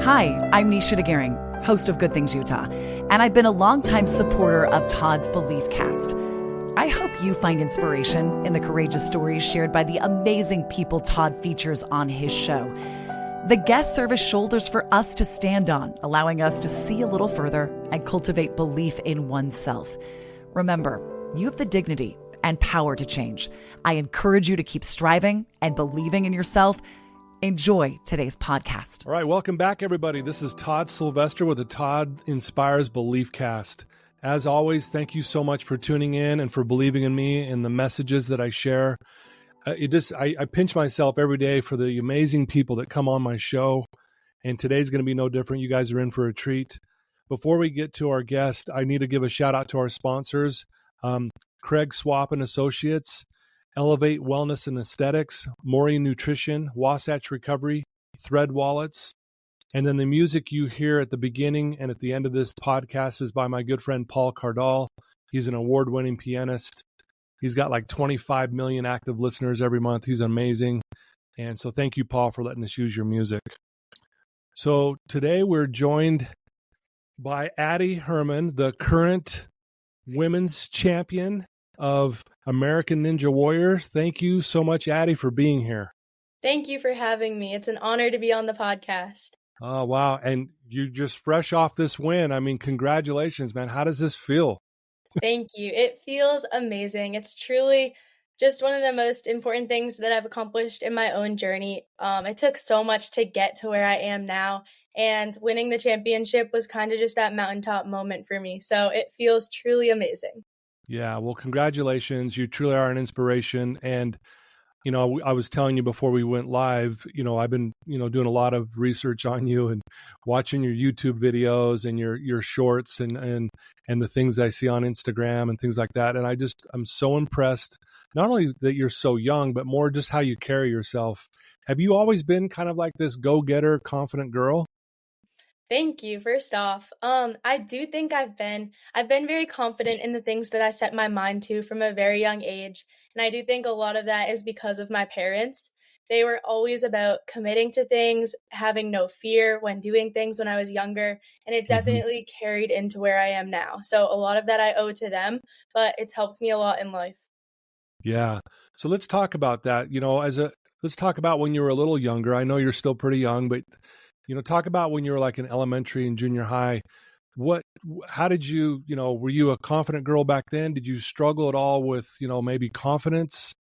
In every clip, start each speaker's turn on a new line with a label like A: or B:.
A: Hi, I'm Nisha DeGaring, host of Good Things Utah, and I've been a longtime supporter of Todd's Belief Cast. I hope you find inspiration in the courageous stories shared by the amazing people Todd features on his show. The guests serve as shoulders for us to stand on, allowing us to see a little further and cultivate belief in oneself. Remember, you have the dignity and power to change. I encourage you to keep striving and believing in yourself. Enjoy today's podcast.
B: All right, welcome back, everybody. This is Todd Sylvester with the Todd Inspires Belief Cast. As always, thank you so much for tuning in and for believing in me and the messages that I share. I pinch myself every day for the amazing people that come on my show, and today's going to be no different. You guys are in for a treat. Before we get to our guest, I need to give a shout out to our sponsors, Craig Swap and Associates, Elevate Wellness and Aesthetics, Maury Nutrition, Wasatch Recovery, Thread Wallets. And then the music you hear at the beginning and at the end of this podcast is by my good friend Paul Cardall. He's an award-winning pianist. He's got like 25 million active listeners every month. He's amazing. And so thank you, Paul, for letting us use your music. So today we're joined by Addy Herman, the current women's champion of American Ninja Warrior. Thank you so much, Addy, for being here.
C: Thank you for having me. It's an honor to be on the podcast.
B: Oh, wow. And you just fresh off this win. I mean, congratulations, man. How does this feel?
C: Thank you. It feels amazing. It's truly just one of the most important things that I've accomplished in my own journey. It took so much to get to where I am now, and winning the championship was kind of just that mountaintop moment for me. So it feels truly amazing.
B: Yeah, well, congratulations. You truly are an inspiration. And, you know, I was telling you before we went live, you know, I've been, doing a lot of research on you and watching your YouTube videos and your shorts and the things I see on Instagram and things like that. And I'm so impressed, not only that you're so young, but more just how you carry yourself. Have you always been kind of like this go-getter, confident girl?
C: Thank you. First off, I do think I've been very confident in the things that I set my mind to from a very young age. And I do think a lot of that is because of my parents. They were always about committing to things, having no fear when doing things when I was younger. And it definitely carried into where I am now. So a lot of that I owe to them, but it's helped me a lot in life.
B: Yeah. So let's talk about that. Let's talk about when you were a little younger. I know you're still pretty young, but talk about when you were like in elementary and junior high. How did you, were you a confident girl back then? Did you struggle at all with, maybe confidence?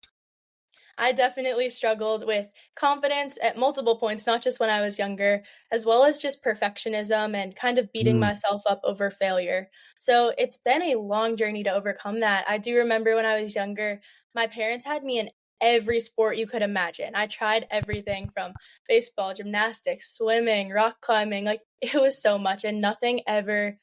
C: I definitely struggled with confidence at multiple points, not just when I was younger, as well as just perfectionism and kind of beating myself up over failure. So it's been a long journey to overcome that. I do remember when I was younger, my parents had me in every sport you could imagine. I tried everything from baseball, gymnastics, swimming, rock climbing. Like, it was so much, and nothing ever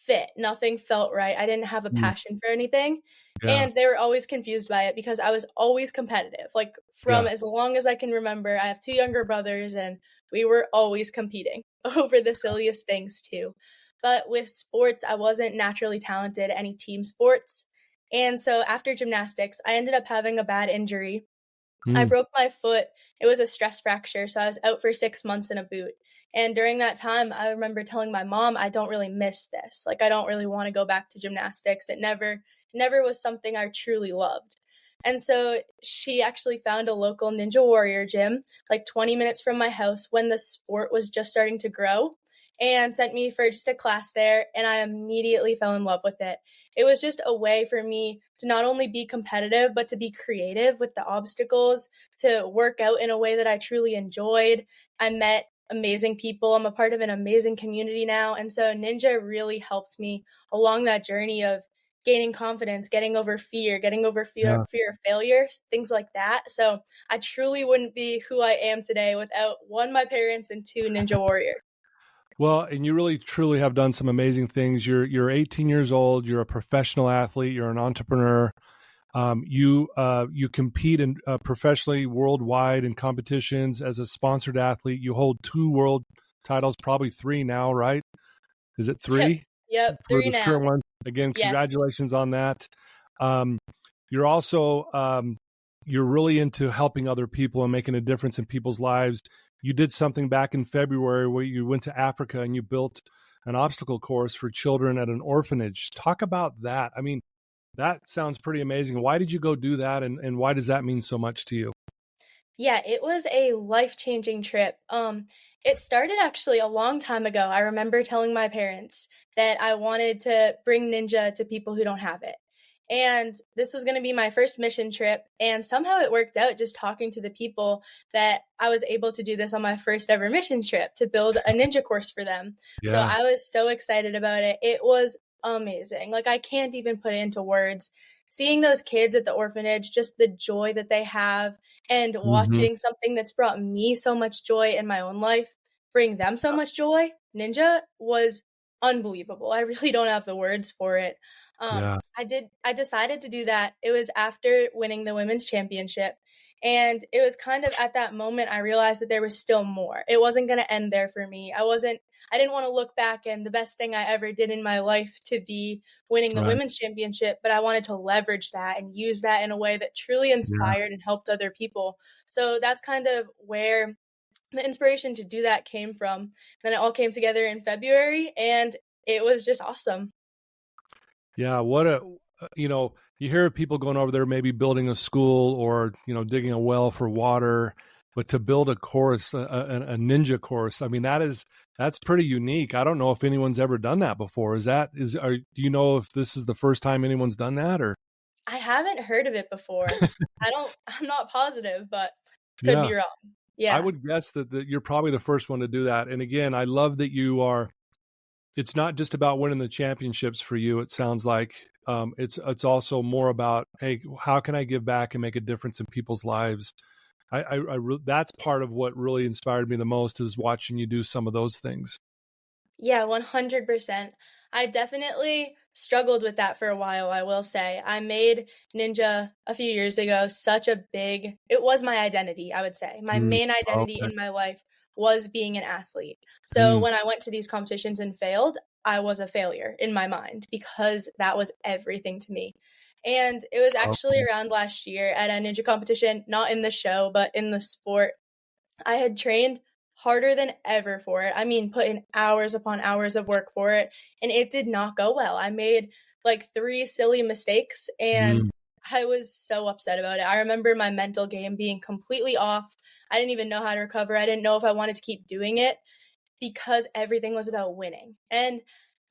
C: fit. Nothing felt right. I didn't have a passion for anything.
B: Yeah.
C: And they were always confused by it because I was always competitive. Like, from as long as I can remember, I have two younger brothers, and we were always competing over the silliest things too. But with sports, I wasn't naturally talented at any team sports. And so after gymnastics, I ended up having a bad injury. I broke my foot. It was a stress fracture, so I was out for 6 months in a boot. And during that time, I remember telling my mom, I don't really miss this. Like, I don't really want to go back to gymnastics. It never was something I truly loved. And so she actually found a local Ninja Warrior gym, like 20 minutes from my house when the sport was just starting to grow, and sent me for just a class there. And I immediately fell in love with it. It was just a way for me to not only be competitive, but to be creative with the obstacles, to work out in a way that I truly enjoyed. I met amazing people. I'm a part of an amazing community now. And so Ninja really helped me along that journey of gaining confidence, getting over fear of failure, things like that. So I truly wouldn't be who I am today without, one, my parents, and two, Ninja Warrior.
B: Well, and you really truly have done some amazing things. You're 18 years old. You're a professional athlete. You're an entrepreneur. You compete in professionally worldwide in competitions as a sponsored athlete. You hold 2 world titles, probably 3 now, right? Is it 3?
C: Yep,
B: for
C: 3
B: this
C: now.
B: current one. Again, congratulations on that. You're also you're really into helping other people and making a difference in people's lives. you did something back in February where you went to Africa and you built an obstacle course for children at an orphanage. Talk about that. I mean, that sounds pretty amazing. Why did you go do that, and why does that mean so much to you?
C: Yeah, it was a life-changing trip. It started actually a long time ago. I remember telling my parents that I wanted to bring ninja to people who don't have it. And this was going to be my first mission trip. And somehow it worked out just talking to the people that I was able to do this on my first ever mission trip to build a ninja course for them. So
B: Yeah.
C: I was so excited about it. It was amazing. Like, I can't even put it into words. Seeing those kids at the orphanage, just the joy that they have, and
B: Hmm.
C: watching something that's brought me so much joy in my own life bring them so much joy, ninja, was unbelievable. I really don't have the words for it.
B: Yeah.
C: I decided to do that. It was after winning the women's championship. And it was kind of at that moment I realized that there was still more. It wasn't going to end there for me. I didn't want to look back and the best thing I ever did in my life to be winning the
B: Right.
C: women's championship, but I wanted to leverage that and use that in a way that truly
B: Yeah.
C: inspired and helped other people. So that's kind of where the inspiration to do that came from. Then it all came together in February, and it was just awesome.
B: Yeah. What a, you hear of people going over there, maybe building a school or, digging a well for water, but to build a course, a ninja course, I mean, that's pretty unique. I don't know if anyone's ever done that before. Do you know if this is the first time anyone's done that, or?
C: I haven't heard of it before. I'm not positive, but could
B: Yeah.
C: be wrong.
B: I
C: Yeah.
B: would guess that you're probably the first one to do that. And again, I love that it's not just about winning the championships for you. It sounds like it's also more about, hey, how can I give back and make a difference in people's lives? That's part of what really inspired me the most, is watching you do some of those things.
C: Yeah, 100%. I definitely struggled with that for a while, I will say. I made Ninja a few years ago it was my identity, I would say. My
B: Mm,
C: main identity
B: okay.
C: in my life was being an athlete. So
B: Mm,
C: when I went to these competitions and failed, I was a failure in my mind because that was everything to me. And it was actually
B: okay.
C: around last year at a ninja competition, not in the show, but in the sport. I had trained harder than ever for it. I mean, put in hours upon hours of work for it, and it did not go well. I made like 3 silly mistakes, and
B: Mm,
C: I was so upset about it. I remember my mental game being completely off. I didn't even know how to recover. I didn't know if I wanted to keep doing it because everything was about winning. And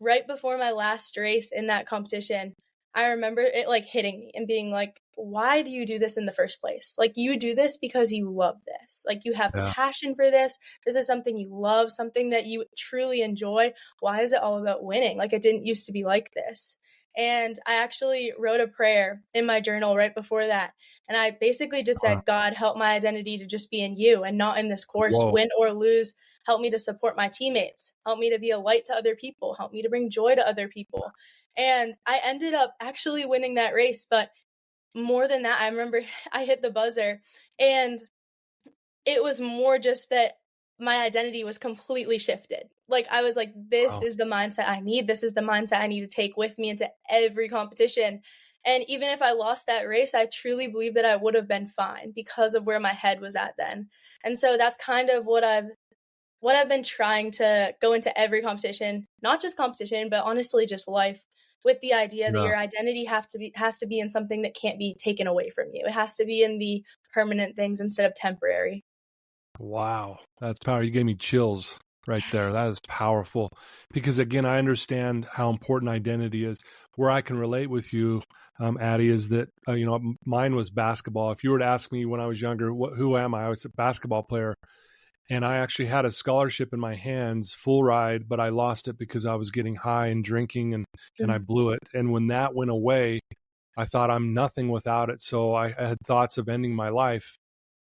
C: right before my last race in that competition, I remember it like hitting me and being like, why do you do this in the first place? Like, you do this because you love this. Like, you have
B: yeah.
C: passion for this. This is something you love, something that you truly enjoy. Why is it all about winning? Like, it didn't used to be like this. And I actually wrote a prayer in my journal right before that. And I basically just
B: Wow.
C: said, God, help my identity to just be in you and not in this course,
B: Whoa.
C: win or lose. Help me to support my teammates. Help me to be a light to other people. Help me to bring joy to other people. And I ended up actually winning that race. But more than that, I remember I hit the buzzer, and it was more just that my identity was completely shifted. Like, I was like, this
B: Wow.
C: is the mindset I need. This is the mindset I need to take with me into every competition. And even if I lost that race, I truly believe that I would have been fine because of where my head was at then. And so that's kind of what I've been trying to go into every competition, not just competition, but honestly just life, with the idea that
B: Yeah.
C: your identity has to be in something that can't be taken away from you. It has to be in the permanent things instead of temporary.
B: Wow, that's power. You gave me chills right there. That is powerful, because again, I understand how important identity is. Where I can relate with you, Addy, is that mine was basketball. If you were to ask me when I was younger, who am I? I was a basketball player, and I actually had a scholarship in my hands, full ride, but I lost it because I was getting high and drinking, and I
C: Mm.
B: blew it. And when that went away, I thought I'm nothing without it. So I had thoughts of ending my life.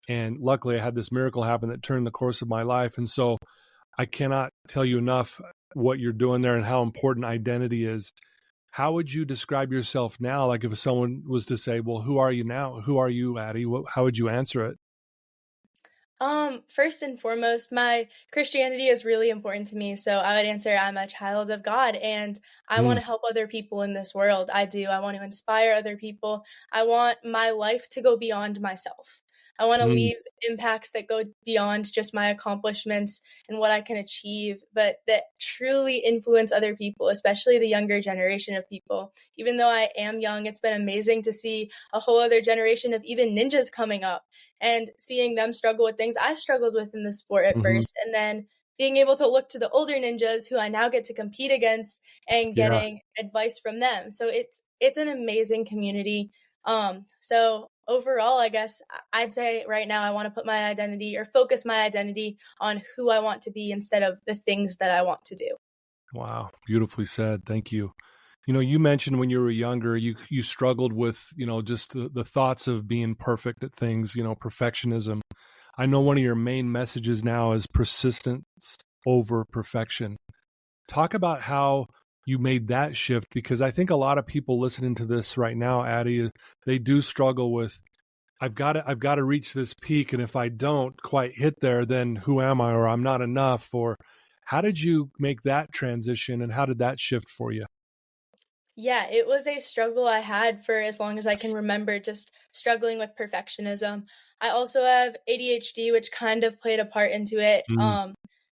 B: And luckily, I had this miracle happen that turned the course of my life. And so I cannot tell you enough what you're doing there and how important identity is. How would you describe yourself now? Like, if someone was to say, well, who are you now? Who are you, Addy? How would you answer it?
C: First and foremost, my Christianity is really important to me. So I would answer, I'm a child of God, and I want
B: Mm,
C: to help other people in this world. I do. I want to inspire other people. I want my life to go beyond myself. I want to
B: Mm,
C: leave impacts that go beyond just my accomplishments and what I can achieve, but that truly influence other people, especially the younger generation of people. Even though I am young, it's been amazing to see a whole other generation of even ninjas coming up and seeing them struggle with things I struggled with in the sport at
B: hmm.
C: first. And then being able to look to the older ninjas who I now get to compete against and
B: Yeah.
C: getting advice from them. So it's an amazing community. So overall, I guess I'd say right now I want to put my identity or focus my identity on who I want to be instead of the things that I want to do.
B: Wow. Beautifully said. Thank you. You know, you mentioned when you were younger, you struggled with, just the thoughts of being perfect at things, perfectionism. I know one of your main messages now is persistence over perfection. Talk about how you made that shift, because I think a lot of people listening to this right now, Addy, they do struggle with, I've got to reach this peak, and if I don't quite hit there, then who am I, or I'm not enough? Or how did you make that transition, and how did that shift for you?
C: Yeah, it was a struggle I had for as long as I can remember, just struggling with perfectionism. I also have ADHD, which kind of played a part into it.
B: Mm,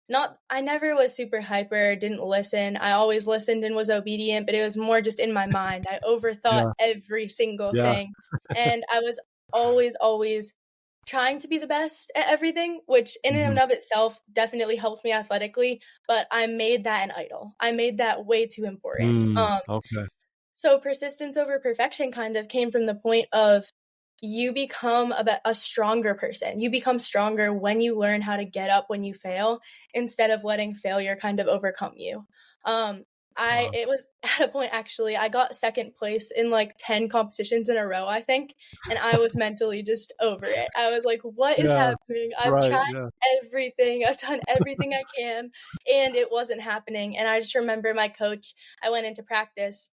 C: Not I never was super hyper, didn't listen. I always listened and was obedient, but it was more just in my mind. I overthought
B: yeah,
C: every single
B: yeah.
C: thing. And I was always trying to be the best at everything, which in
B: Hmm.
C: and of itself definitely helped me athletically, but I made that an idol. I made that way too important.
B: Okay.
C: So persistence over perfection kind of came from the point of you become a stronger person. You become stronger when you learn how to get up when you fail instead of letting failure kind of overcome you. Um, I
B: Wow.
C: it was at a point actually I got second place in like 10 competitions in a row, I think, and I was mentally just over it. I was like, what is
B: Yeah.
C: happening? I've
B: Right.
C: tried
B: Yeah.
C: everything. I've done everything I can, and it wasn't happening. And I just remember my coach, I went into practice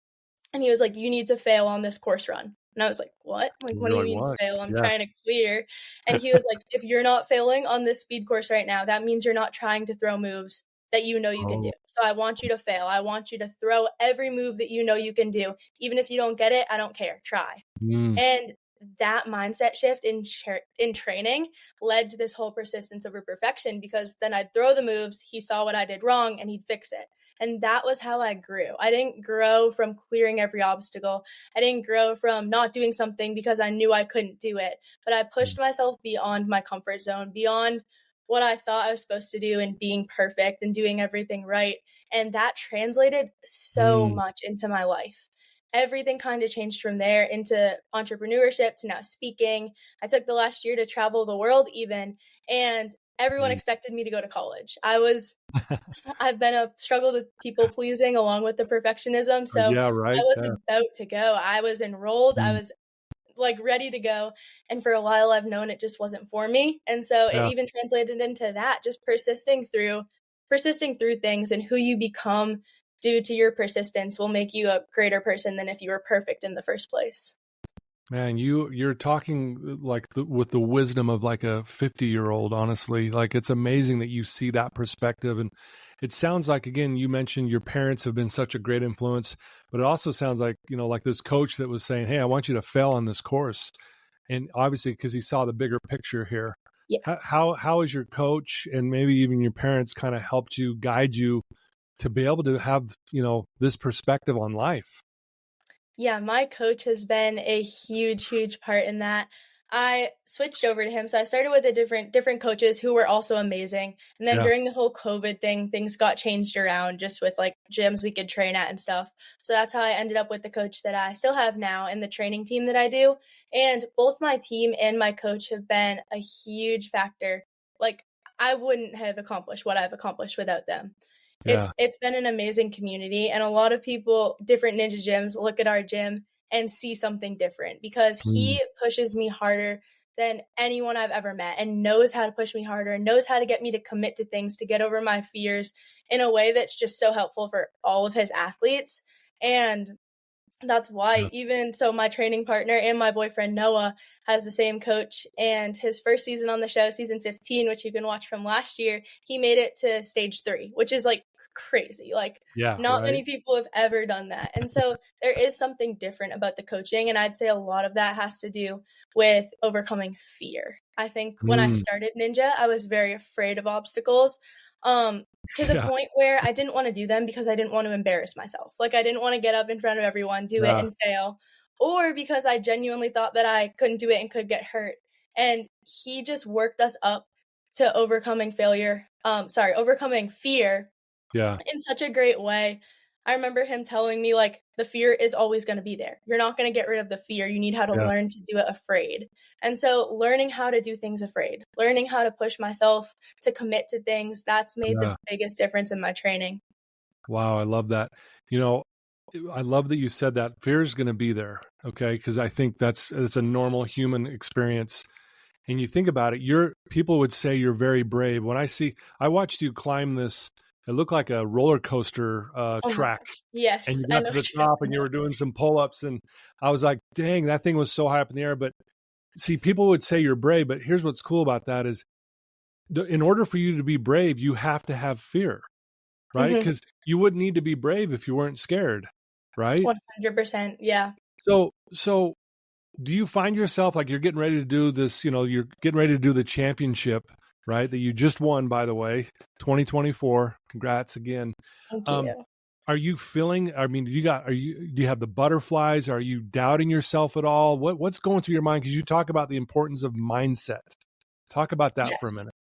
C: and he was like, "You need to fail on this course run." And I was like, "What? Like, what do
B: You're
C: you
B: like,
C: mean
B: what?
C: fail? I'm
B: Yeah.
C: trying to clear." And he was like, "If you're not failing on this speed course right now, that means you're not trying to throw moves that you know you can do.
B: Oh.
C: So I want you to fail. I want you to throw every move that you know you can do. Even if you don't get it, I don't care. Try."
B: Mm,
C: And that mindset shift in training led to this whole persistence over perfection, because then I'd throw the moves, he saw what I did wrong, and he'd fix it. And that was how I grew. I didn't grow from clearing every obstacle. I didn't grow from not doing something because I knew I couldn't do it. But I pushed myself beyond my comfort zone, beyond what I thought I was supposed to do, and being perfect and doing everything right. And that translated so
B: mm,
C: much into my life. Everything kind of changed from there into entrepreneurship to now speaking. I took the last year to travel the world even, and everyone
B: mm.
C: expected me to go to college. I've been a struggled with people pleasing along with the perfectionism, so
B: Yeah.
C: I
B: Right.
C: was
B: Yeah.
C: about to go. I was enrolled. I
B: Mm,
C: was like ready to go, and for a while I've known it just wasn't for me. And so it
B: yeah.
C: even translated into that, just persisting through things, and who you become due to your persistence will make you a greater person than if you were perfect in the first place.
B: Man, you're talking like with the wisdom of like a 50-year-old, honestly. Like, it's amazing that you see that perspective. And it sounds like, again, you mentioned your parents have been such a great influence, but it also sounds like, like this coach that was saying, "Hey, I want you to fail on this course." And obviously, because he saw the bigger picture here.
C: Yeah.
B: How has your coach and maybe even your parents kind of helped you, guide you to be able to have, this perspective on life?
C: Yeah, my coach has been a huge part in that. I switched over to him. So I started with a different coaches who were also amazing. And then
B: Yeah.
C: during the whole COVID thing, things got changed around just with like gyms we could train at and stuff. So that's how I ended up with the coach that I still have now and the training team that I do. And both my team and my coach have been a huge factor. Like, I wouldn't have accomplished what I've accomplished without them. It's
B: Yeah.
C: it's been an amazing community, and a lot of people, different ninja gyms, look at our gym and see something different because
B: Mm,
C: he pushes me harder than anyone I've ever met, and knows how to push me harder and knows how to get me to commit to things, to get over my fears in a way that's just so helpful for all of his athletes. And That's why
B: Yeah.
C: even so my training partner and my boyfriend Noah has the same coach, and his first season on the show, season 15, which you can watch from last year, he made it to stage 3, which is like crazy. Like
B: Yeah.
C: not
B: Right.
C: many people have ever done that. And so there is something different about the coaching, and I'd say a lot of that has to do with overcoming fear. I think when I
B: Mm.
C: started Ninja, I was very afraid of obstacles. To the
B: Yeah.
C: point where I didn't want to do them because I didn't want to embarrass myself. Like I didn't want to get up in front of everyone, do it
B: Yeah.
C: and fail, or because I genuinely thought that I couldn't do it and could get hurt. And he just worked us up to overcoming fear
B: Yeah.
C: in such a great way. I remember him telling me, like, the fear is always going to be there. You're not going to get rid of the fear. You need how to
B: Yeah.
C: learn to do it afraid. And so, learning how to do things afraid, learning how to push myself to commit to things, that's made the
B: Yeah.
C: biggest difference in my training.
B: Wow. I love that. You know, I love that you said that fear is going to be there. Okay. Because I think it's a normal human experience. And you think about it, people would say you're very brave. I watched you climb this, it looked like a roller coaster
C: Oh my
B: track,
C: gosh.
B: and
C: Yes,
B: you
C: I
B: got
C: know
B: to the
C: what you're
B: top
C: talking
B: and you
C: about.
B: were doing some pull-ups, and I was like, dang, that thing was so high up in the air. But see, people would say you're brave, but here's what's cool about that is in order for you to be brave, you have to have fear, right?
C: Mhm.
B: Because you wouldn't need to be brave if you weren't scared, right?
C: 100%. Yeah.
B: So do you find yourself like you're getting ready to do this, you're getting ready to do the championship, right? That you just won, by the way, 2024. Congrats again.
C: Thank
B: Um,
C: you.
B: are you feeling, I mean, do you have the butterflies? Are you doubting yourself at all? What's going through your mind? Because you talk about the importance of mindset. Talk about that for a
C: Yes.
B: minute.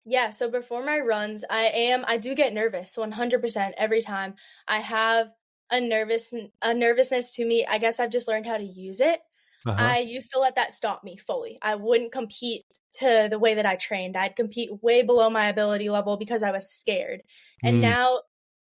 C: Yeah, so before my runs, I do get nervous 100% every time. I have a nervousness to me. I guess I've just learned how to use it.
B: Uh-huh.
C: I used to let that stop me fully. I wouldn't compete to the way that I trained. I'd compete way below my ability level because I was scared. And
B: Mm,
C: now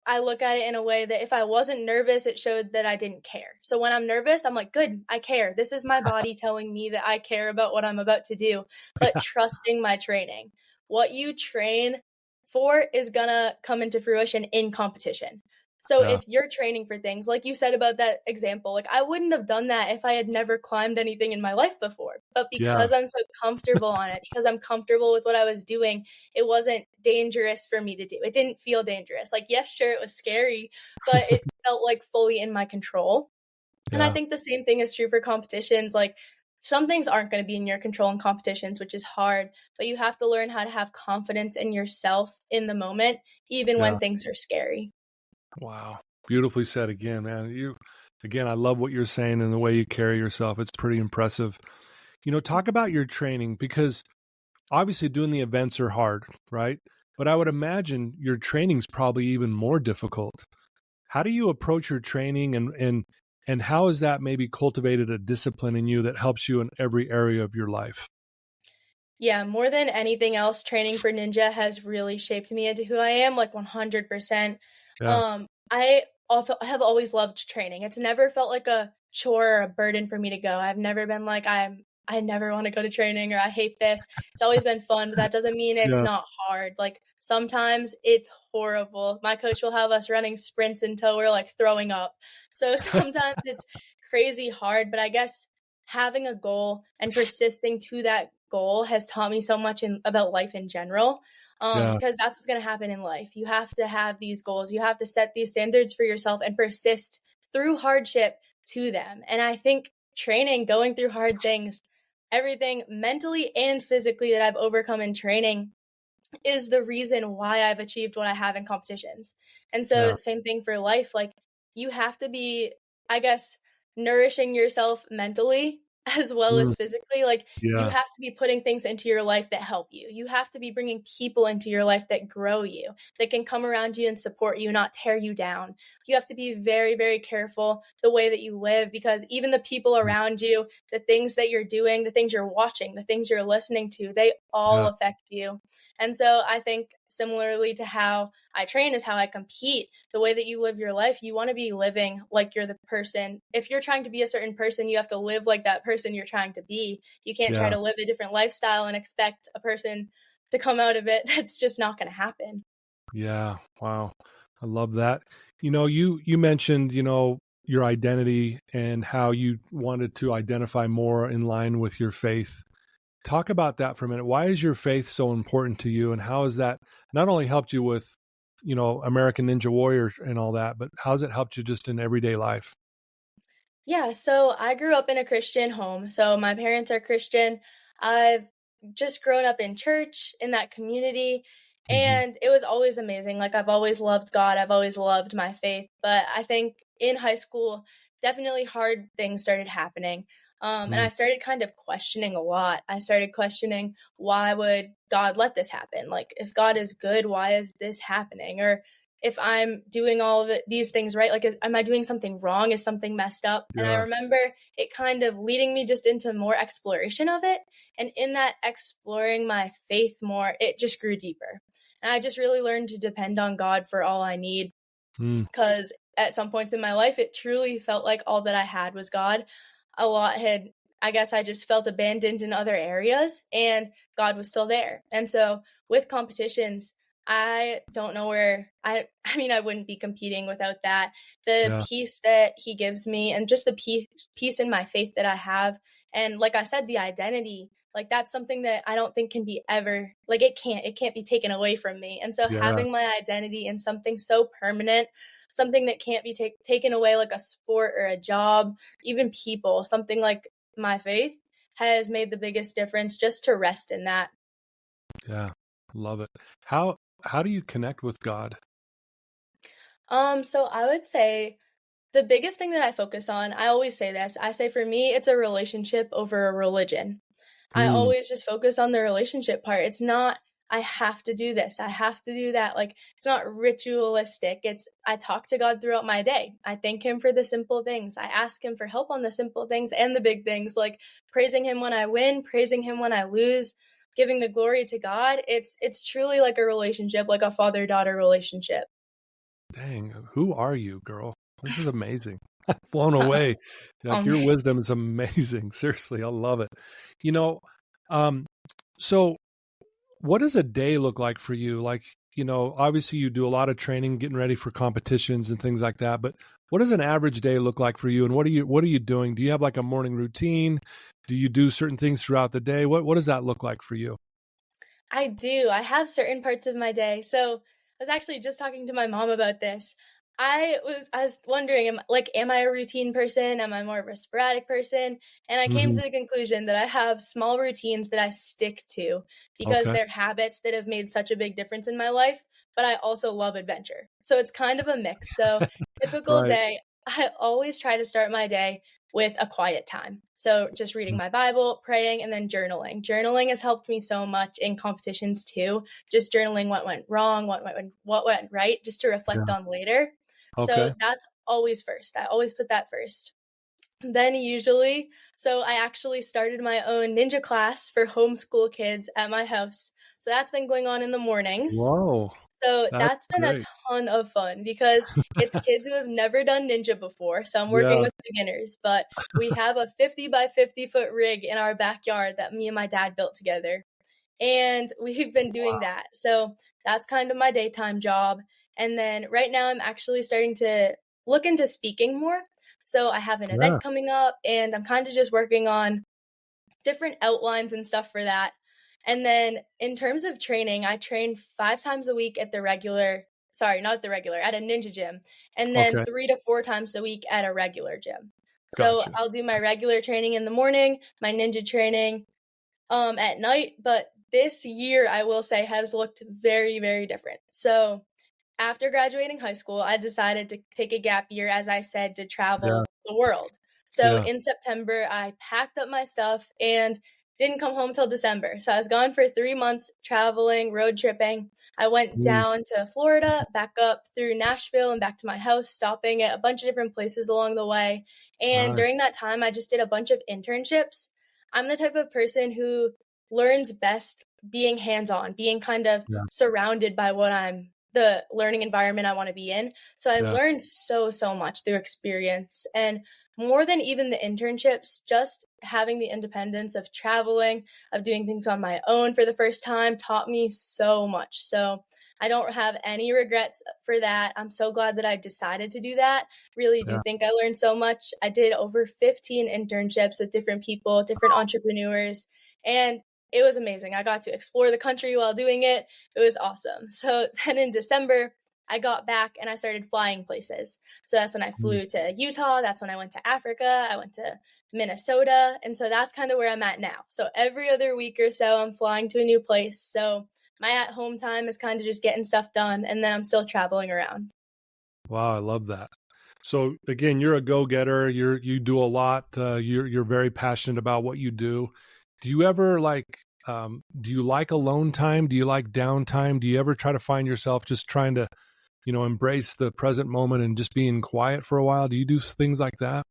C: I look at it in a way that if I wasn't nervous, it showed that I didn't care. So when I'm nervous, I'm like, good, I care. This is my body telling me that I care about what I'm about to do, but trusting my training. What you train for is gonna come into fruition in competition. So
B: yeah.
C: if you're training for things, like you said about that example, like I wouldn't have done that if I had never climbed anything in my life before. But
B: Yeah.
C: because I'm so comfortable on it, because I'm comfortable with what I was doing, it wasn't dangerous for me to do. It didn't feel dangerous. Like, yes, sure, it was scary, but it felt like fully in my control. And I
B: Yeah.
C: think the same thing is true for competitions. Like, some things aren't going to be in your control in competitions, which is hard, but you have to learn how to have confidence in yourself in the moment, even
B: Yeah.
C: when things are scary.
B: Wow. Beautifully said again, man. Again, I love what you're saying and the way you carry yourself. It's pretty impressive. Talk about your training, because obviously doing the events are hard, right? But I would imagine your training's probably even more difficult. How do you approach your training, and how has that maybe cultivated a discipline in you that helps you in every area of your life?
C: Yeah, more than anything else, training for Ninja has really shaped me into who I am, like 100%.
B: Yeah.
C: I also have always loved training. It's never felt like a chore or a burden for me to go. I've never been like I never want to go to training or I hate this. It's always been fun, but that doesn't mean it's
B: Yeah.
C: not hard. Like sometimes it's horrible. My coach will have us running sprints until we're like throwing up. So sometimes it's crazy hard, but I guess having a goal and persisting to that goal has taught me so much about life in general.
B: Yeah.
C: Because that's what's going to happen in life. You have to have these goals. You have to set these standards for yourself and persist through hardship to them. And I think training, going through hard things, everything mentally and physically that I've overcome in training is the reason why I've achieved what I have in competitions. And
B: Yeah.
C: so, same thing for life. Like, you have to be, I guess, nourishing yourself mentally as well
B: Mm,
C: as physically. Like, you
B: yeah.
C: have to be putting things into your life that help you. You have to be bringing people into your life that grow you, that can come around you and support you, not tear you down. You have to be very, very careful the way that you live, because even the people
B: Mm,
C: around you, the things that you're doing, the things you're watching, the things you're listening to, they all
B: yeah.
C: affect you. And so I think similarly to how I train is how I compete. The way that you live your life, you want to be living like you're the person. If you're trying to be a certain person, you have to live like that person you're trying to be. You can't try
B: Yeah.
C: to live a different lifestyle and expect a person to come out of it. That's just not going to happen.
B: Yeah. Wow. I love that. You mentioned, your identity and how you wanted to identify more in line with your faith. Talk about that for a minute. Why is your faith so important to you, and how has that not only helped you with, American Ninja Warrior and all that, but how's it helped you just in everyday life?
C: Yeah, so I grew up in a Christian home. So my parents are Christian. I've just grown up in church, in that community,
B: Hmm.
C: and it was always amazing. Like, I've always loved God, I've always loved my faith. But I think in high school, definitely hard things started happening. And I started kind of questioning a lot. I started questioning, why would God let this happen? Like, if God is good, why is this happening? Or if I'm doing all of these things right, like, am I doing something wrong? Is something messed up? And I
B: Yeah.
C: remember it kind of leading me just into more exploration of it. And in that exploring my faith more, it just grew deeper. And I just really learned to depend on God for all I need,
B: Mm.
C: because at some points in my life, it truly felt like all that I had was God. A lot had, I guess I just felt abandoned in other areas, and God was still there. And so with competitions, I don't know where I mean, I wouldn't be competing without that. The
B: Yeah.
C: peace that he gives me, and just the peace in my faith that I have. And like I said, the identity, like, that's something that I don't think can be ever, like, it can't be taken away from me. And so
B: Yeah.
C: having my identity in something so permanent, something that can't be taken away, like a sport or a job, even people, something like my faith, has made the biggest difference, just to rest in that.
B: Yeah. Love it. How do you connect with God?
C: So I would say the biggest thing that I focus on, I always say this, I say for me, it's a relationship over a religion. I
B: Mm.
C: always just focus on the relationship part. It's not, I have to do this, I have to do that. Like, it's not ritualistic. It's, I talk to God throughout my day. I thank him for the simple things. I ask him for help on the simple things and the big things, like praising him when I win, praising him when I lose, giving the glory to God. It's truly like a relationship, like a father-daughter relationship.
B: Dang, who are you, girl? This is amazing. I'm blown away. Like,
C: um,
B: your wisdom is amazing. Seriously, I love it. You know, um, so what does a day look like for you? Like, obviously you do a lot of training, getting ready for competitions and things like that, but what does an average day look like for you? And what are you doing? Do you have like a morning routine? Do you do certain things throughout the day? What does that look like for you?
C: I do. I have certain parts of my day. So I was actually just talking to my mom about this. I was wondering, am I a routine person? Am I more of a sporadic person? And I came
B: Hmm.
C: to the conclusion that I have small routines that I stick to, because
B: Okay.
C: they're habits that have made such a big difference in my life, but I also love adventure. So it's kind of a mix. So typical
B: Right.
C: day, I always try to start my day with a quiet time. So just reading my Bible, praying, and then journaling. Journaling has helped me so much in competitions too. Just journaling what went wrong, what went right, just to reflect
B: Yeah.
C: on later. So
B: Okay.
C: that's always first. I always put that first. Then usually, so I actually started my own ninja class for homeschool kids at my house. So that's been going on in the mornings.
B: Whoa,
C: So
B: that's
C: that's been a
B: great.
C: ton of fun, because it's kids who have never done ninja before. So I'm working
B: Yeah.
C: with beginners, but we have a 50 by 50-foot rig in our backyard that me and my dad built together. And we've been doing that. So that's kind of my daytime job. And then right now I'm actually starting to look into speaking more. So I have an
B: Yeah.
C: event coming up, and I'm kind of just working on different outlines and stuff for that. And then in terms of training, I train 5 times a week at the regular, sorry, not at the regular, at a ninja gym, and then
B: Okay.
C: 3 to 4 times a week at a regular gym. So
B: Gotcha.
C: I'll do my regular training in the morning, my ninja training at night. But this year, I will say, has looked very, very different. So after graduating high school, I decided to take a gap year, as I said, to
B: Yeah.
C: travel the world. So
B: Yeah.
C: in September, I packed up my stuff and didn't come home till December. So I was gone for 3 months traveling, road tripping. I went
B: Mm.
C: down to Florida, back up through Nashville, and back to my house, stopping at a bunch of different places along the way. And
B: Nice.
C: during that time, I just did a bunch of internships. I'm the type of person who learns best being hands on, being kind of
B: Yeah.
C: surrounded by the learning environment I want to be in. So I
B: Yeah.
C: learned so much through experience. And more than even the internships, just having the independence of traveling, of doing things on my own for the first time, taught me so much. So I don't have any regrets for that. I'm so glad that I decided to do that. Really do
B: Yeah.
C: think I learned so much. I did over 15 internships with different people, different entrepreneurs, and it was amazing. I got to explore the country while doing it. It was awesome. So then in December, I got back and I started flying places. So that's when I flew to Utah. That's when I went to Africa. I went to Minnesota. And so that's kind of where I'm at now. So every other week or so, I'm flying to a new place. So my at home time is kind of just getting stuff done. And then I'm still traveling around.
B: Wow, I love that. So again, you're a go-getter. You do a lot. You're very passionate about what you do. Do you ever do you like alone time? Do you like downtime? Do you ever try to find yourself just trying to, embrace the present moment and just being quiet for a while? Do you do things like that?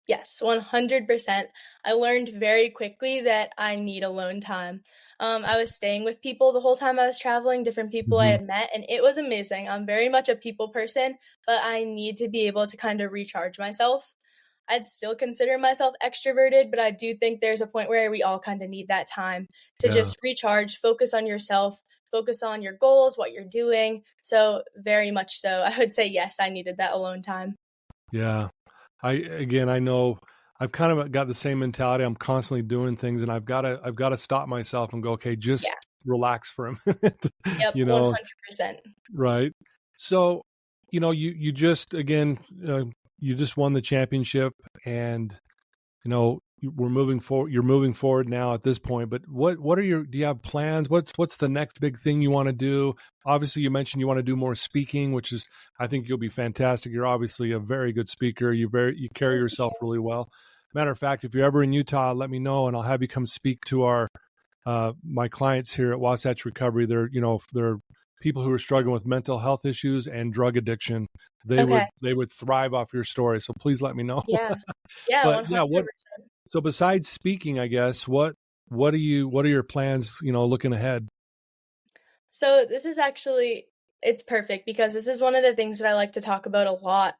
C: Yes, 100%. I learned very quickly that I need alone time. I was staying with people the whole time I was traveling, different people I
B: Hmm.
C: had met, and it was amazing. I'm very much a people person, but I need to be able to kind of recharge myself. I'd still consider myself extroverted, but I do think there's a point where we all kind of need that time to
B: Yeah.
C: just recharge, focus on yourself, focus on your goals, what you're doing. So, very much so. I would say, yes, I needed that alone time.
B: Yeah. I know I've kind of got the same mentality. I'm constantly doing things and I've got to stop myself and go, okay, just
C: Yeah.
B: relax for a minute,
C: Yep.
B: you know,
C: 100%.
B: right. So, you just, again, you just won the championship and, we're moving forward. You're moving forward now at this point, but what do you have plans? What's the next big thing you want to do? Obviously you mentioned you want to do more speaking, which is, I think you'll be fantastic. You're obviously a very good speaker. You carry
C: Thank
B: yourself
C: you.
B: really well. Matter of fact, if you're ever in Utah, let me know and I'll have you come speak to my clients here at Wasatch Recovery. They're people who are struggling with mental health issues and drug addiction.
C: Okay.
B: They would thrive off your story. So please let me know.
C: Yeah. Yeah,
B: But yeah,
C: 100%.
B: so besides speaking, I guess, what are your plans, looking ahead?
C: So this is actually it's perfect because this is one of the things that I like to talk about a lot.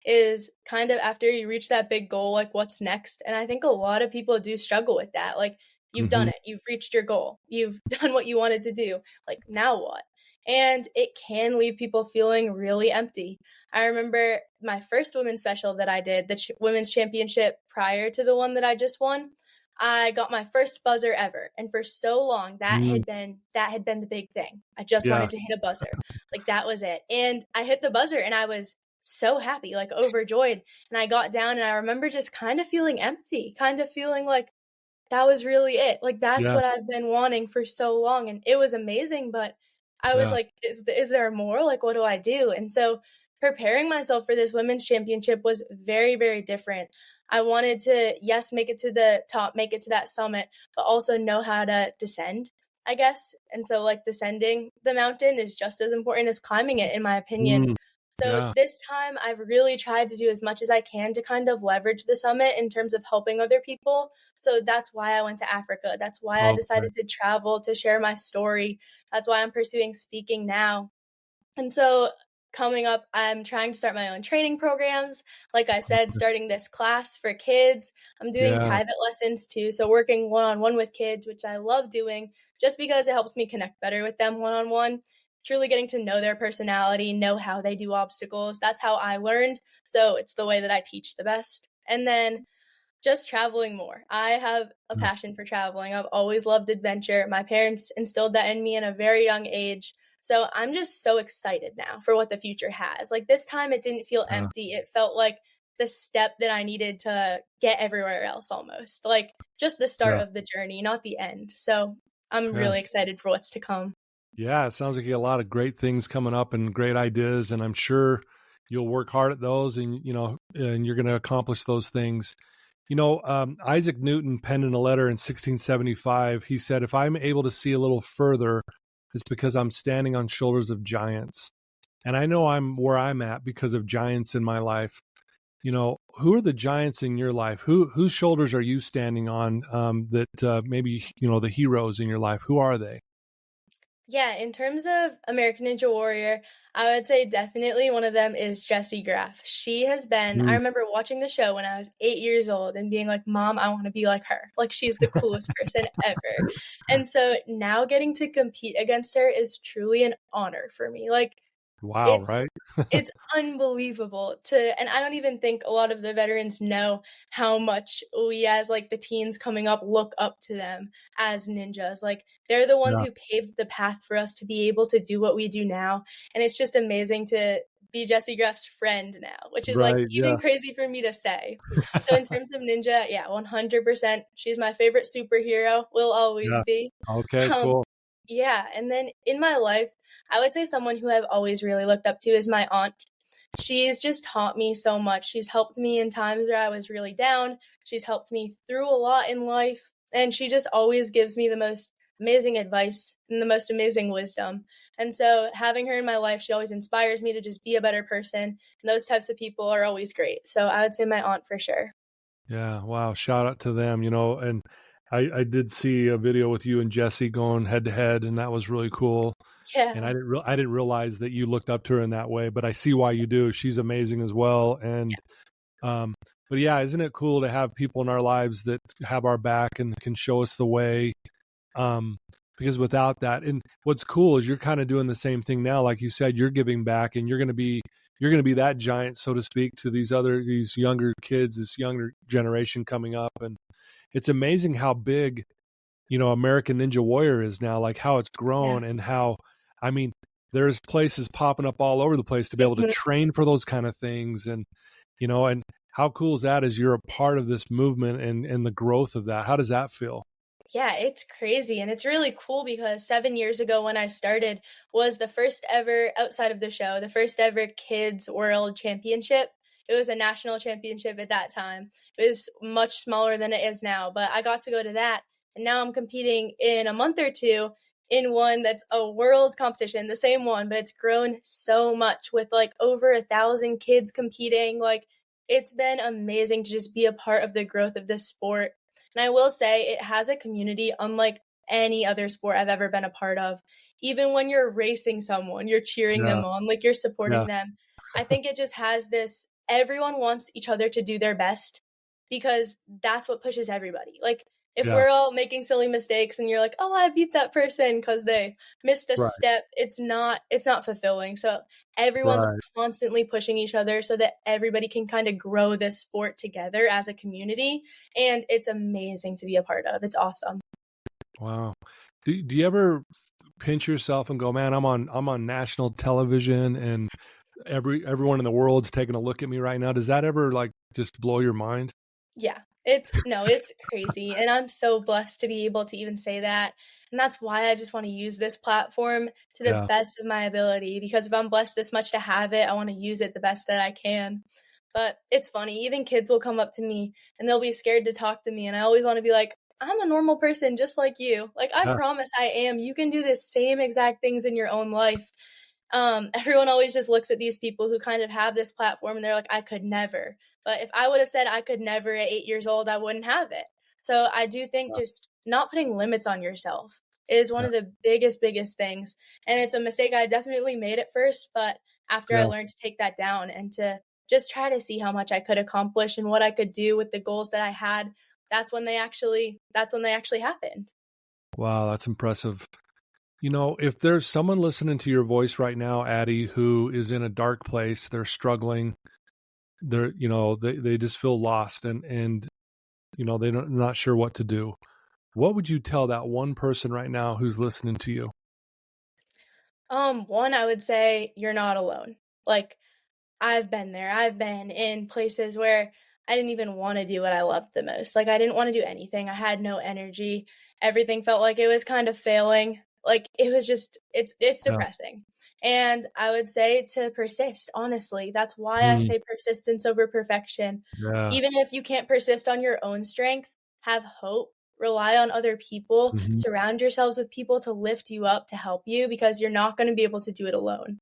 C: Is kind of after you reach that big goal, like what's next? And I think a lot of people do struggle with that. Like you've done
B: Hmm.
C: it, you've reached your goal, you've done what you wanted to do. Like now what? And it can leave people feeling really empty. I remember my first women's special that I did, the women's championship prior to the one that I just won. I got my first buzzer ever, and for so long that had been the big thing. I just
B: Yeah.
C: wanted to hit a buzzer. Like that was it. And I hit the buzzer and I was so happy, like overjoyed. And I got down and I remember just kind of feeling empty, kind of feeling like that was really it. Like that's
B: Yeah.
C: what I've been wanting for so long and it was amazing, but I was
B: Yeah.
C: like is there more? Like what do I do? And so preparing myself for this women's championship was very very different. I wanted to yes, make it to the top, make it to that summit, but also know how to descend, I guess. And so like descending the mountain is just as important as climbing it in my opinion.
B: Mm,
C: So
B: yeah.
C: this time I've really tried to do as much as I can to kind of leverage the summit in terms of helping other people. So that's why I went to Africa. That's why I
B: Okay.
C: decided to travel to share my story. That's why I'm pursuing speaking now. And so coming up, I'm trying to start my own training programs. Like I said, starting this class for kids. I'm doing
B: Yeah.
C: private lessons too. So working one on one with kids, which I love doing just because it helps me connect better with them one on one. Truly getting to know their personality, know how they do obstacles. That's how I learned. So it's the way that I teach the best. And then just traveling more. I have a
B: Yeah.
C: passion for traveling. I've always loved adventure. My parents instilled that in me at a very young age. So I'm just so excited now for what the future has. Like this time, it didn't feel
B: Yeah.
C: empty. It felt like the step that I needed to get everywhere else almost. Like just the start
B: Yeah.
C: of the journey, not the end. So I'm
B: Yeah.
C: really excited for what's to come.
B: Yeah. It sounds like you got a lot of great things coming up and great ideas, and I'm sure you'll work hard at those, and and you're going to accomplish those things. Isaac Newton penned in a letter in 1675. He said, "If I'm able to see a little further, it's because I'm standing on shoulders of giants." And I know I'm where I'm at because of giants in my life. Who are the giants in your life? Whose shoulders are you standing on? That maybe the heroes in your life. Who are they?
C: Yeah, in terms of American Ninja Warrior, I would say definitely one of them is Jessie Graff. She has been, I
B: Mm.
C: remember watching the show when I was 8 years old and being like, Mom, I want to be like her. Like, she's the coolest person ever. And so now getting to compete against her is truly an honor for me. Like,
B: Wow,
C: it's
B: right?
C: it's unbelievable to and I don't even think a lot of the veterans know how much we as, like, the teens coming up look up to them as ninjas. Like, they're the ones
B: Yeah,
C: who paved the path for us to be able to do what we do now, and it's just amazing to be Jessie Graff's friend now, which is, like,
B: right. Yeah.
C: even crazy for me to say. So in terms of ninja, yeah, 100%. She's my favorite superhero, will always
B: Yeah.
C: be.
B: Okay,
C: Um,
B: cool.
C: yeah, and then in my life, I would say someone who I've always really looked up to is my aunt. She's just taught me so much. She's helped me in times where I was really down. She's helped me through a lot in life, and she just always gives me the most amazing advice and the most amazing wisdom. And so having her in my life, she always inspires me to just be a better person, and those types of people are always great. So I would say my aunt for sure.
B: Yeah, wow. Shout out to them, and I did see a video with you and Jesse going head to head, and that was really cool. And
C: Yeah.
B: I didn't realize that you looked up to her in that way, but I see why you do. She's amazing as well. And um, but yeah, isn't it cool to have people in our lives that have our back and can show us the way? Um, because without that, and what's cool is you're kind of doing the same thing now. Like you said, you're giving back, and you're going to be that giant, so to speak, to these younger kids, this younger generation coming up. And it's amazing how big, American Ninja Warrior is now, like how it's
C: Yeah.
B: grown and how, I mean, there's places popping up all over the place to be able to
C: Mhm.
B: train for those kind of things. And how cool is that as you're a part of this movement and the growth of that? How does that feel?
C: Yeah, it's crazy. And it's really cool because 7 years ago when I started was the first ever, outside of the show, the first ever Kids World Championship. It was a national championship at that time. It was much smaller than it is now, but I got to go to that. And now I'm competing in a month or two in one that's a world competition, the same one, but it's grown so much with like over 1,000 kids competing. Like, it's been amazing to just be a part of the growth of this sport, and I will say it has a community unlike any other sport I've ever been a part of. Even when you're racing someone, you're cheering
B: Yeah,
C: them on, like you're
B: yeah,
C: supporting them. I think it just has this everyone wants each other to do their best because that's what pushes everybody. Like, if
B: yeah,
C: we're all making silly mistakes and you're like, "Oh, I beat that person because they missed a
B: right,
C: step," it's not fulfilling. So everyone's
B: right.
C: constantly pushing each other so that everybody can kind of grow this sport together as a community, and it's amazing to be a part of. It's awesome.
B: Wow. Do you ever pinch yourself and go, man, I'm on national television and everyone in the world's taking a look at me right now? Does that ever like just blow your mind?
C: Yeah. It's crazy, and I'm so blessed to be able to even say that, and that's why I just wanna use this platform to the
B: Yeah.
C: best of my ability, because if I'm blessed this much to have it, I wanna use it the best that I can. But it's funny, even kids will come up to me, and they'll be scared to talk to me, and I always wanna be like, "I'm a normal person just like you. Like, I
B: Yeah.
C: promise I am. You can do the same exact things in your own life." Everyone always just looks at these people who kind of have this platform and they're like, I could never. But if I would have said I could never at 8 years old, I wouldn't have it. So I do think just not putting limits on yourself is one
B: Yeah.
C: of the biggest things. And it's a mistake I definitely made at first, but after I
B: Yeah.
C: learned to take that down and to just try to see how much I could accomplish and what I could do with the goals that I had, that's when they actually happened.
B: Wow, that's impressive. If there's someone listening to your voice right now, Addie, who is in a dark place, they're struggling, they just feel lost and they're not sure what to do. What would you tell that one person right now who's listening to you?
C: One, I would say you're not alone. Like, I've been there. I've been in places where I didn't even wanna do what I loved the most. Like, I didn't wanna do anything. I had no energy. Everything felt like it was kind of failing. Like, it was just it's
B: Yeah.
C: depressing. And I would say to persist, honestly. That's why I
B: Mm,
C: say persistence over perfection.
B: yeah.
C: Even if you can't persist on your own strength, have hope, rely on other people,
B: Hmm.
C: surround yourselves with people to lift you up, to help you, because you're not gonna be able to do it alone.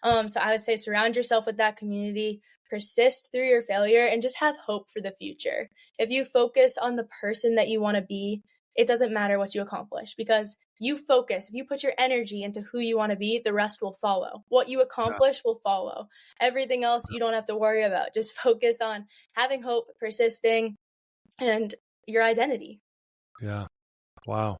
C: So I would say surround yourself with that community, persist through your failure, and just have hope for the future. If you focus on the person that you want to be, it doesn't matter what you accomplish because you focus, if you put your energy into who you want to be, the rest will follow. What you accomplish will follow. Everything else you don't have to worry about. Just focus on having hope, persisting, and your identity.
B: Yeah. Wow.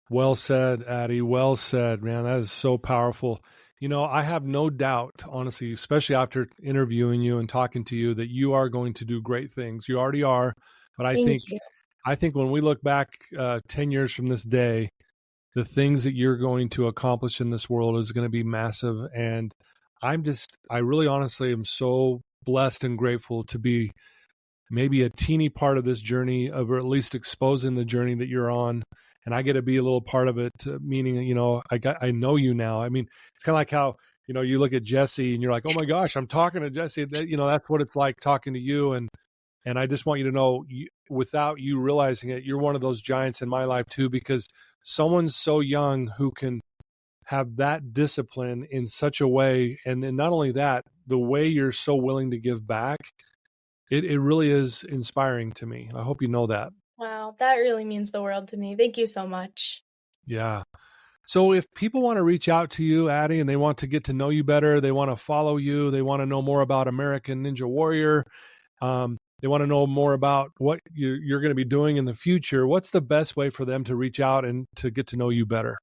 B: Well said, Addy. Well said, man. That is so powerful. I have no doubt, honestly, especially after interviewing you and talking to you, that you are going to do great things. You already are. But
C: Thank you.
B: I think when we look back 10 years from this day, the things that you're going to accomplish in this world is going to be massive. And I really honestly am so blessed and grateful to be maybe a teeny part of this journey, or at least exposing the journey that you're on. And I get to be a little part of it, meaning, I know you now. I mean, it's kind of like how, you look at Jesse and you're like, oh my gosh, I'm talking to Jesse. That's what it's like talking to you. And I just want you to know, without you realizing it, you're one of those giants in my life too, because someone so young who can have that discipline in such a way. And not only that, the way you're so willing to give back, it really is inspiring to me. I hope you know that.
C: Wow, that really means the world to me. Thank you so much.
B: Yeah. So if people want to reach out to you, Addy, and they want to get to know you better, they want to follow you, they want to know more about American Ninja Warrior, they want to know more about what you're going to be doing in the future, what's the best way for them to reach out and to get to know you better?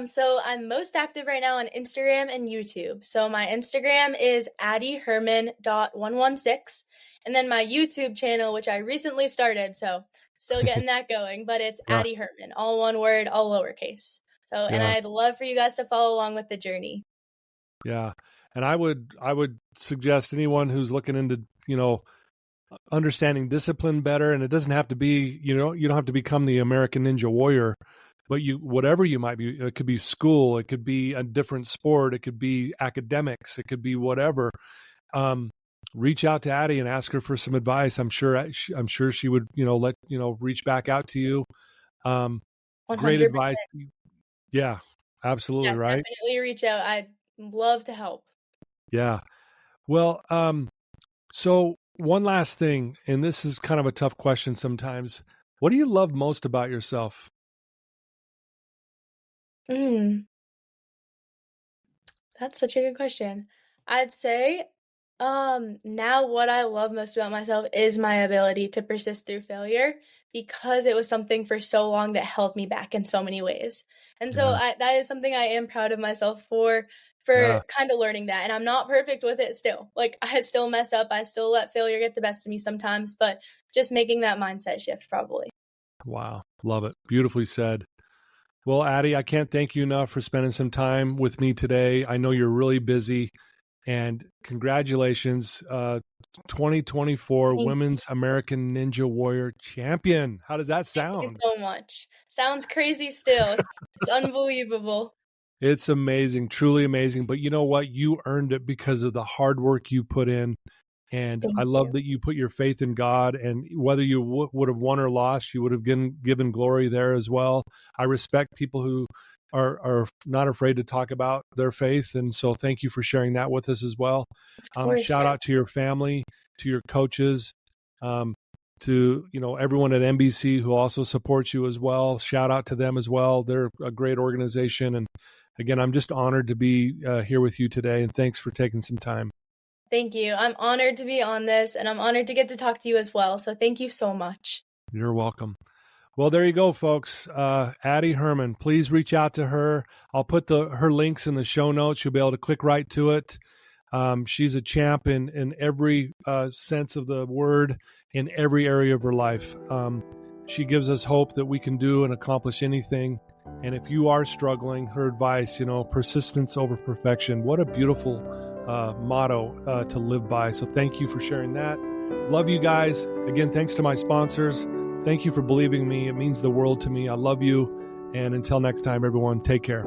C: So I'm most active right now on Instagram and YouTube. So my Instagram is addyherman.116. And then my YouTube channel, which I recently started, so still getting that going, but it's Addy Herman, all one word, all lowercase. So, and I'd love for you guys to follow along with the journey.
B: Yeah. And I would suggest anyone who's looking into, understanding discipline better, and it doesn't have to be, you don't have to become the American Ninja Warrior, but whatever you might be, it could be school, it could be a different sport, it could be academics, it could be whatever. Reach out to Addy and ask her for some advice. I'm sure she would, reach back out to you.
C: 100%.
B: Great advice. Yeah, absolutely.
C: Yeah,
B: right.
C: Definitely reach out. I'd love to help.
B: Yeah. Well, so one last thing, and this is kind of a tough question sometimes. What do you love most about yourself?
C: That's such a good question. I'd say now what I love most about myself is my ability to persist through failure, because it was something for so long that held me back in so many ways. And so that is something I am proud of myself for kind of learning that. And I'm not perfect with it still. Like, I still mess up. I still let failure get the best of me sometimes, but just making that mindset shift probably.
B: Wow. Love it. Beautifully said. Well, Addy, I can't thank you enough for spending some time with me today. I know you're really busy. And congratulations, 2024 Women's American Ninja Warrior Champion. How does that sound?
C: Thank you so much. Sounds crazy still. It's unbelievable.
B: It's amazing, truly amazing. But you know what? You earned it because of the hard work you put in. And I love that you put your faith in God. And whether you would have won or lost, you would have given glory there as well. I respect people who are not afraid to talk about their faith. And so thank you for sharing that with us as well. Shout out to your family, to your coaches, to, everyone at NBC who also supports you as well. Shout out to them as well. They're a great organization. And again, I'm just honored to be here with you today. And thanks for taking some time.
C: Thank you. I'm honored to be on this, and I'm honored to get to talk to you as well. So thank you so much.
B: You're welcome. Well, there you go, folks. Addy Herman, please reach out to her. I'll put her links in the show notes. You'll be able to click right to it. She's a champ in every sense of the word, in every area of her life. She gives us hope that we can do and accomplish anything. And if you are struggling, her advice, persistence over perfection. What a beautiful motto to live by. So thank you for sharing that. Love you guys. Again, thanks to my sponsors. Thank you for believing in me. It means the world to me. I love you. And until next time, everyone, take care.